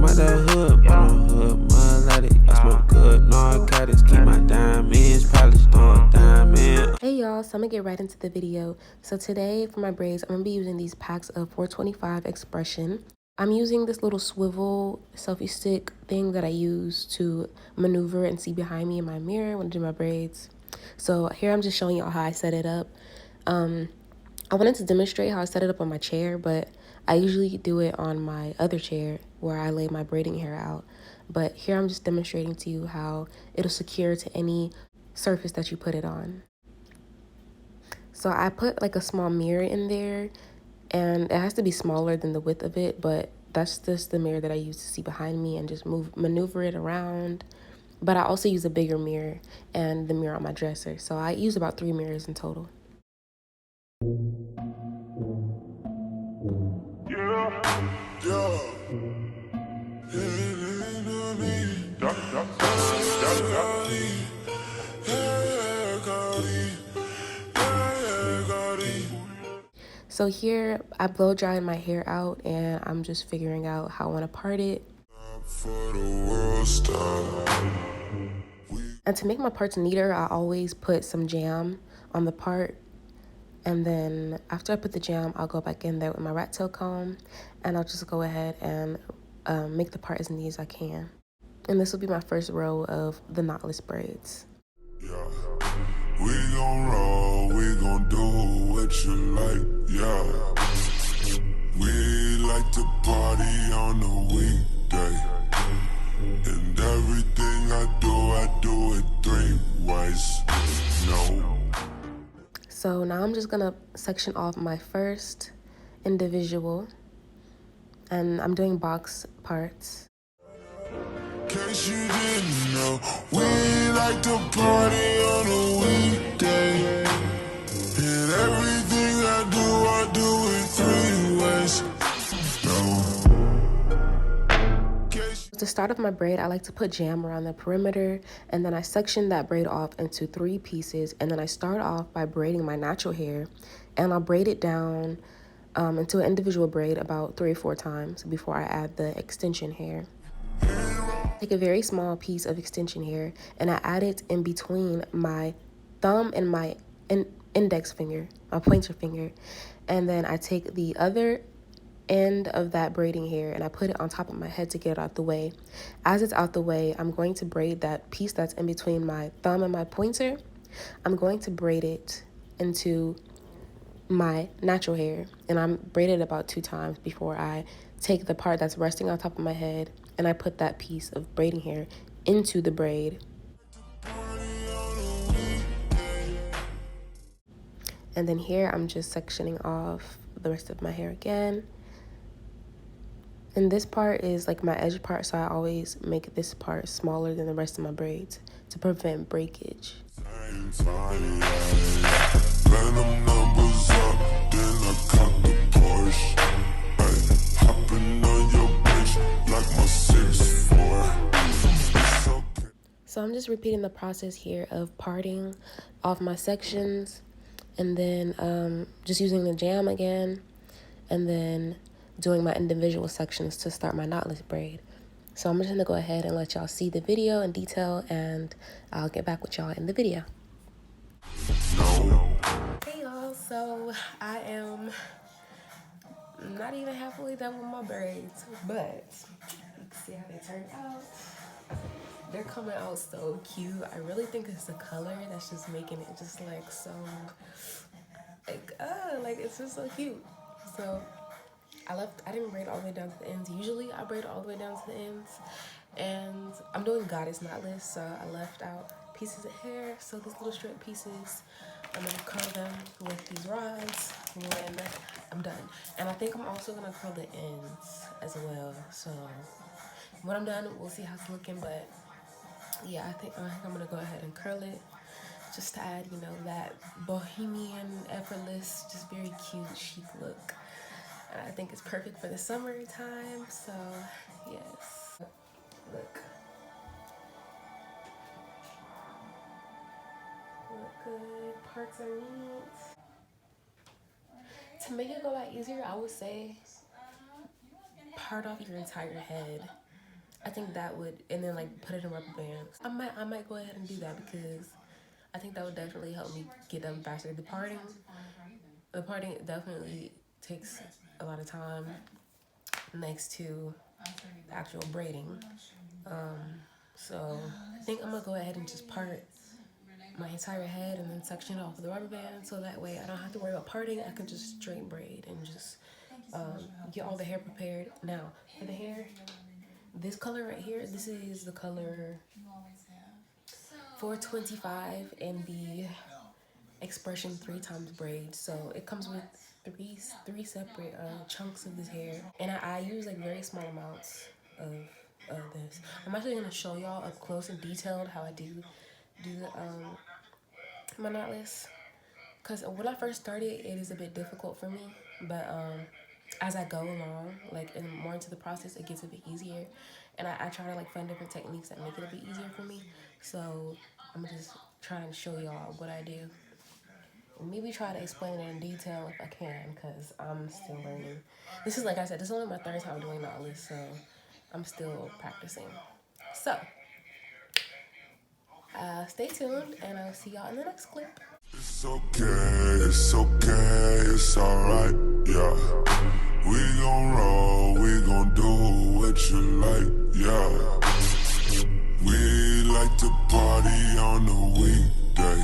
I'm out the hood, but I'm hood melodic. I smoke good narcotics, keep my diamonds polished on diamond. Hey y'all, so I'm gonna get right into the video. So today for my braids, I'm gonna be using these packs of 425 Expression. I'm using this little swivel selfie stick thing that I use to maneuver and see behind me in my mirror when I do my braids. So here I'm just showing y'all how I set it up. I wanted to demonstrate how I set it up on my chair, but I usually do it on my other chair where I lay my braiding hair out. But here I'm just demonstrating to you how it'll secure to any surface that you put it on. So I put like a small mirror in there, and it has to be smaller than the width of it, but that's just the mirror that I use to see behind me and just maneuver it around. But I also use a bigger mirror and the mirror on my dresser. So I use about 3 mirrors in total. So here I blow dried my hair out and I'm just figuring out how I want to part it. And to make my parts neater, I always put some jam on the part. And then after I put the jam, I'll go back in there with my rat tail comb and I'll just go ahead and make the part as neat as I can. And this will be my first row of the knotless braids. Yeah. We gon' roll, we gon' do what you like, yeah. We like to party on a weekday. And everything I do it 3 ways, no. So now I'm just gonna section off my first individual, and I'm doing box parts. Case you didn't know, we like to party on a weekday. And everything I do it 3 ways, no. At the start of my braid, I like to put jam around the perimeter, and then I section that braid off into 3 pieces, and then I start off by braiding my natural hair, and I'll braid it down into an individual braid about 3 or 4 times before I add the extension hair. Take a very small piece of extension hair and I add it in between my thumb and my index finger, my pointer finger, and then I take the other end of that braiding hair and I put it on top of my head to get it out the way. As it's out the way, I'm going to braid that piece that's in between my thumb and my pointer. I'm going to braid it into my natural hair, and I'm braided about 2 times before I take the part that's resting on top of my head and I put that piece of braiding hair into the braid. And then here I'm just sectioning off the rest of my hair again. And this part is like my edge part, so I always make this part smaller than the rest of my braids to prevent breakage. So I'm just repeating the process here of parting off my sections and then just using the jam again and then doing my individual sections to start my knotless braid. So I'm just gonna go ahead and let y'all see the video in detail and I'll get back with y'all in the video. Hey y'all, so I am not even halfway done with my braids, but you can see how they turned out. They're coming out so cute. I really think it's the color that's just making it just like so, like it's just so cute. So I didn't braid all the way down to the ends. Usually I braid all the way down to the ends, and I'm doing goddess knotless, so I left out pieces of hair. So these little straight pieces, I'm gonna curl them with these rods when I'm done. And I think I'm also gonna curl the ends as well. So when I'm done, we'll see how it's looking, but yeah, I think I'm gonna go ahead and curl it just to add, you know, that bohemian, effortless, just very cute, chic look. And I think it's perfect for the summertime, so yes. Look good, parts are neat. To make it go a lot easier, I would say part off your entire head I think that would, and then like put it in rubber bands. I might go ahead and do that because I think that would definitely help me get done faster. The parting definitely takes a lot of time next to the actual braiding. So I think I'm gonna go ahead and just part my entire head and then section it off with the rubber band, so that way I don't have to worry about parting. I can just straight braid and just get all the hair prepared. Now for the hair, this color right here, this is the color 425 in the expression 3x braid. So it comes with three separate chunks of this hair, and I use like very small amounts of this. I'm actually gonna show y'all up close and detailed how I do my knotless, because when I first started it is a bit difficult for me, but as I go along, like, and more into the process, it gets a bit easier, and I try to like find different techniques that make it a bit easier for me. So I'm just trying to show y'all what I do. Maybe try to explain it in detail if I can, because I'm still learning. This is, like I said, this is only my third time doing knotless, so I'm still practicing. So, stay tuned, and I'll see y'all in the next clip. It's okay, it's okay, it's alright, yeah. We gon' roll, we gon' do what you like, yeah. We like to party on the weekday.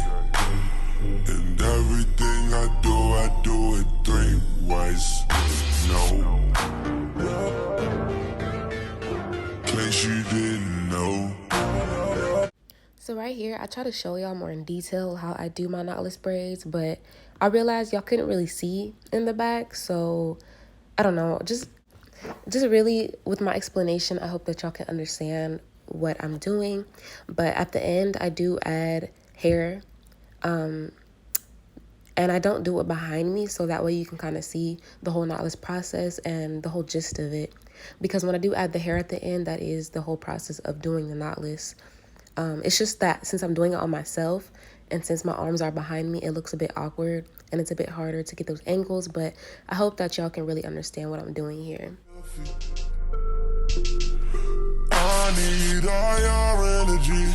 And everything I do it 3 ways. No. In case you didn't know. So right here, I try to show y'all more in detail how I do my knotless braids, but I realized y'all couldn't really see in the back, so I don't know, just really with my explanation, I hope that y'all can understand what I'm doing. But at the end, I do add hair, and I don't do it behind me, so that way you can kind of see the whole knotless process and the whole gist of it. Because when I do add the hair at the end, that is the whole process of doing the knotless. It's just that since I'm doing it on myself, and since my arms are behind me, it looks a bit awkward and it's a bit harder to get those angles, but I hope that y'all can really understand what I'm doing here. I need all your energy,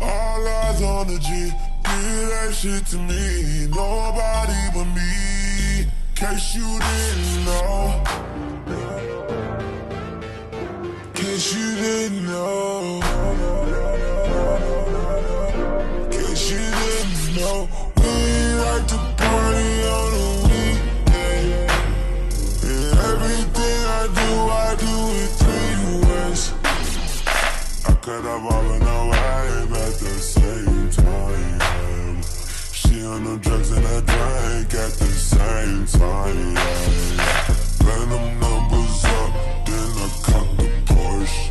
all eyes on the G. Give that shit to me, nobody but me. In case you didn't know. In case you didn't know. In case you didn't know. We like to party on the weekday. And everything I do it 3 ways. I could have all in a vibe at the same time. She on them drugs and a drink at the same time. Ran them numbers up, then I caught the Porsche.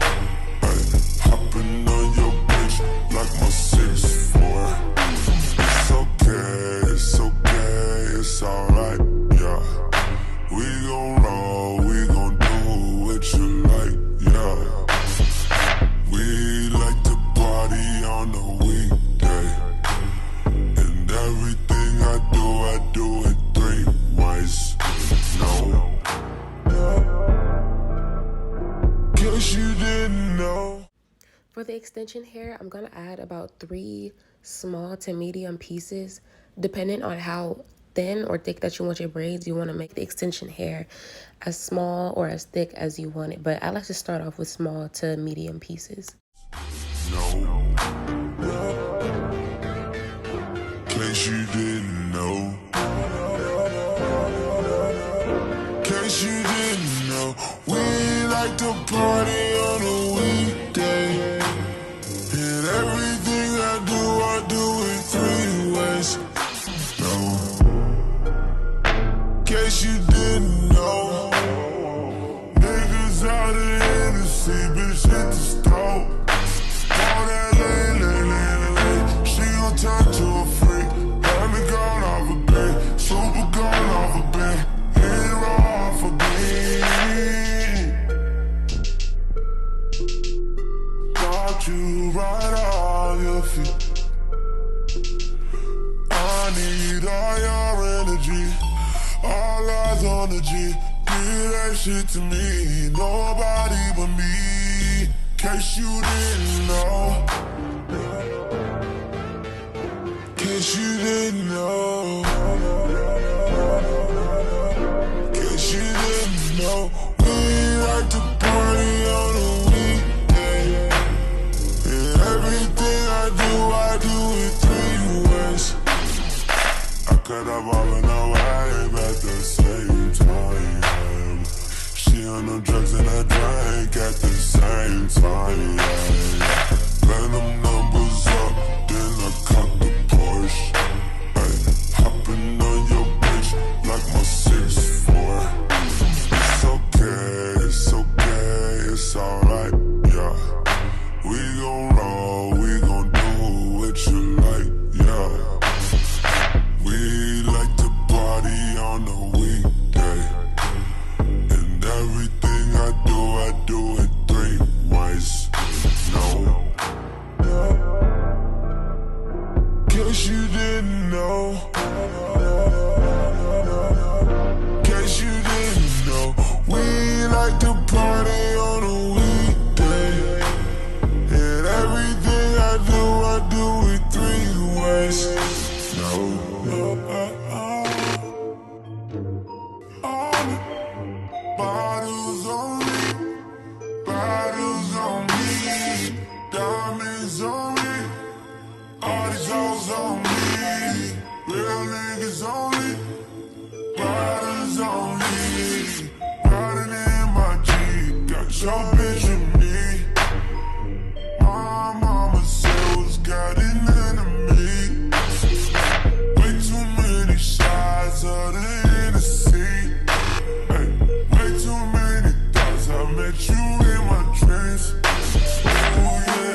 Ay, hopping on your bitch like my 6'4". It's okay, it's alright, yeah. We gon' roll, we gon' do what you like, yeah. We like to party on the weekday. And everything I do it 3 ways. No. Guess you didn't know. For the extension hair, I'm gonna add about 3 small to medium pieces, depending on how thin or thick that you want your braids. You want to make the extension hair as small or as thick as you want it, but I like to start off with small to medium pieces. No. Case you didn't know. Case you didn't know. We like to party on a weekday. And everything I do it 3 ways. No. Case you didn't know. Niggas out in Hennessy, bitch hit the stove. All that lane. She gon' turn to a freak. Let me go off a bed. Super gone off a bed. Hit off a beat. Got you right on your feet. I need all your energy, all eyes on the G. Give that shit to me, nobody but me. In Case you didn't know. Case you didn't know. Case you didn't know. We like to party on a weekday. And everything I do it 3 ways. I could have all in a vibe at the same time. She on the drugs and I drank at the same time. Ran them numbers up, then I caught the Porsche. Ay, hopping on your bitch like my 6'4". It's okay, it's okay, it's alright, yeah. We gon' roll, we gon' do what you like, yeah. We like to party on a weekday. And everything I do it 3 ways. No. Case you didn't know. Case you didn't know. We like to party on a weekday. And everything I do it 3 ways. No. Bottles on me, bottles on me, diamonds on me, all these hoes on me, real niggas on me, bottles on me, riding in my Jeep, got your bitch with me. My mama said what's got an enemy, way too many shots of the Hennessy. Way too many thoughts, I met you in my dreams. Oh yeah.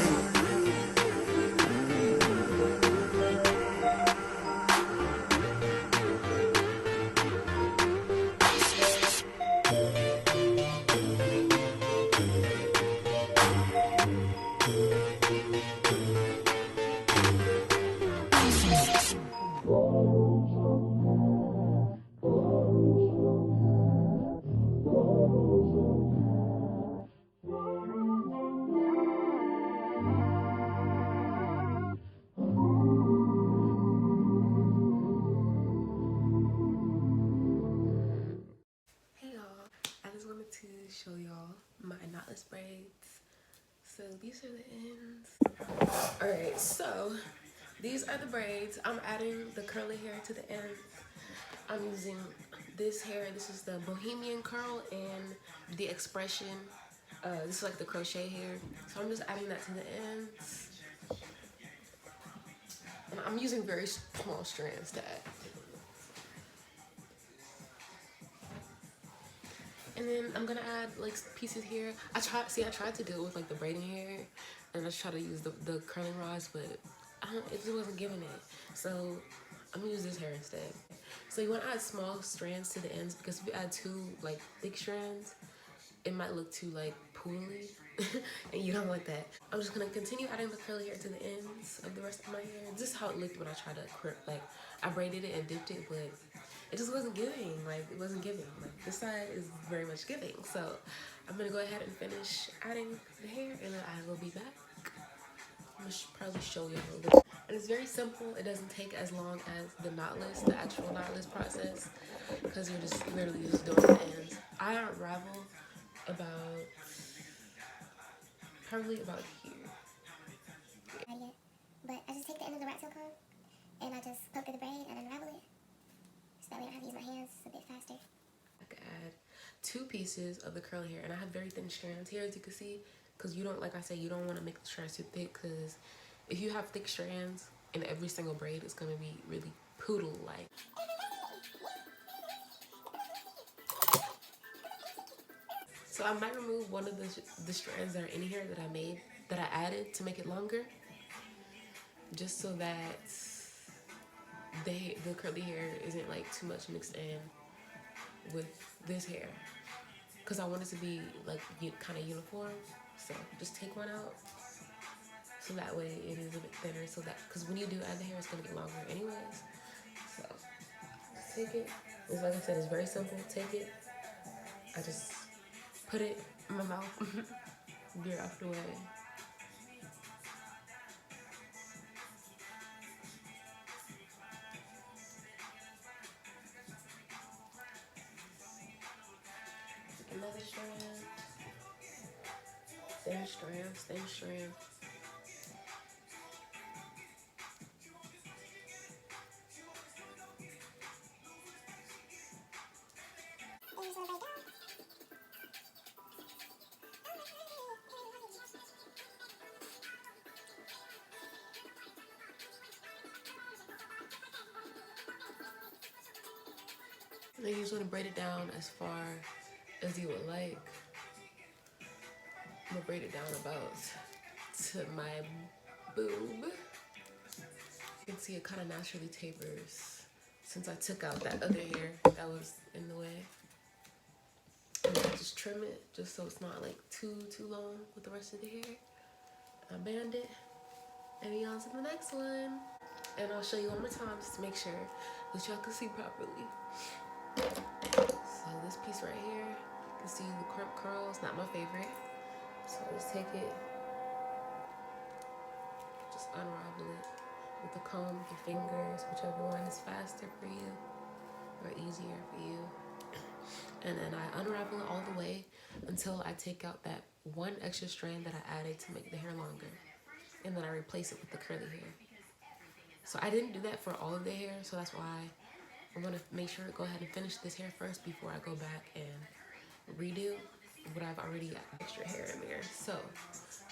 Hey y'all, I just wanted to show y'all my knotless braids. So these are the ends. Alright, so these are the braids. I'm adding the curly hair to the ends. I'm using this hair. This is the Bohemian curl and the expression. This is like the crochet hair. So I'm just adding that to the ends. And I'm using very small strands to add. And then I'm gonna add like pieces here. I tried to do it with like the braiding hair, and I tried to use the curling rods, but it just wasn't giving it. So I'm gonna use this hair instead. So you want to add small strands to the ends, because if you add too like thick strands, it might look too like poodly, and you don't want that. I'm just gonna continue adding the curly hair to the ends of the rest of my hair. This is how it looked when I tried to I braided it and dipped it, but it just wasn't giving. Like, it wasn't giving. Like, this side is very much giving. So I'm gonna go ahead and finish adding the hair, and then I will be back. I'm gonna probably show you a little bit. And it's very simple. It doesn't take as long as the knotless, the actual knotless process, because you're just literally just doing the ends. I unravel probably about here. But I just take the end of the rat tail comb and I just poke through the braid and unravel it. So that way I don't have to use my hands, it's a bit faster. I could add 2 pieces of the curly hair, and I have very thin strands here, as you can see, because you don't, like I said, you don't want to make the strands too thick, because if you have thick strands in every single braid, it's going to be really poodle-like. So I might remove one of the strands that are in here that I added to make it longer, just so that the curly hair isn't like too much mixed in with this hair, because I want it to be like kind of uniform. So just take one out, so that way it is a bit thinner, so that, because when you do add the hair, it's going to get longer anyways. So take it. It's, like I said, it's very simple. Take it. I just put it in my mouth, Get out the way. Another strand. Thin strand, thin strand. Then you just want to braid it down as far as you would like. I'm gonna braid it down about to my boob. You can see it kind of naturally tapers since I took out that other hair that was in the way. And I just trim it just so it's not like too long with the rest of the hair. I band it and we on to the next one. And I'll show you one more time just to make sure that y'all can see properly. So this piece right here, you can see the crump curls, not my favorite. So I just take it, just unravel it with the comb, your fingers, whichever one is faster for you or easier for you. And then I unravel it all the way until I take out that one extra strand that I added to make the hair longer. And then I replace it with the curly hair. So I didn't do that for all of the hair, so that's why I'm gonna make sure to go ahead and finish this hair first before I go back and redo what I've already got extra hair in there. So,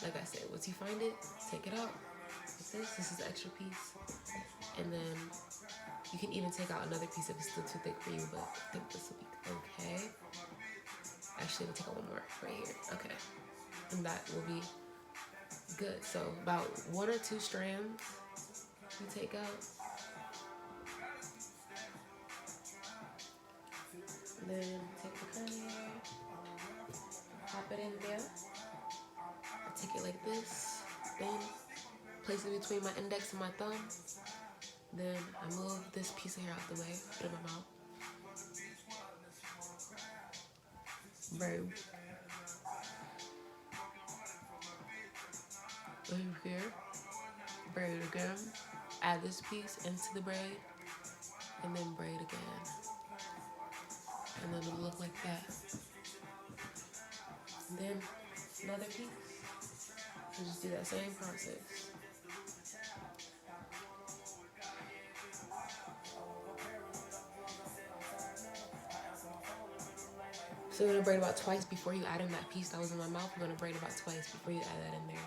like I said, once you find it, take it out like this. This is the extra piece. And then you can even take out another piece if it's still too thick for you, but I think this will be okay. Actually, we'll take out one more right here. Okay. And that will be good. So about 1 or 2 strands you take out. And then take the curly hair, pop it in there. I take it like this, then place it between my index and my thumb. Then I move this piece of hair out the way, put it in my mouth. Braid. Over here, braid again. Add this piece into the braid, and then braid again. And then it'll look like that. And then another piece. You just do that same process. So you're gonna braid about twice before you add in that piece that was in my mouth. You're gonna braid about twice before you add that in there.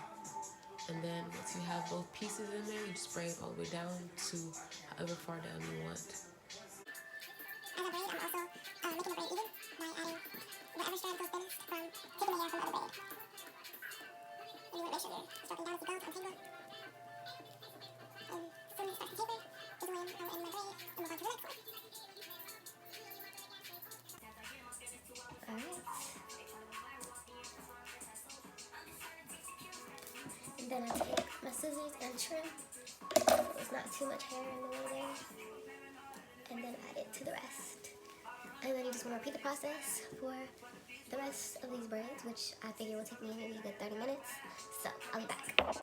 And then once you have both pieces in there, you just braid all the way down to however far down you want. As a braid, I'm also making the braid even by adding whatever strand goes thinnest from taking the hair from the other braid. And you want to make sure you're stroking down as you go to untangle it. And as soon as it starts to taper, is when I'll end my braid and move on to the next one. Alright. And then I take my scissors and trim. There's not too much hair in the way there. And then add it to the rest. And then you just want to repeat the process for the rest of these braids, which I figure will take me maybe a good 30 minutes. So I'll be back.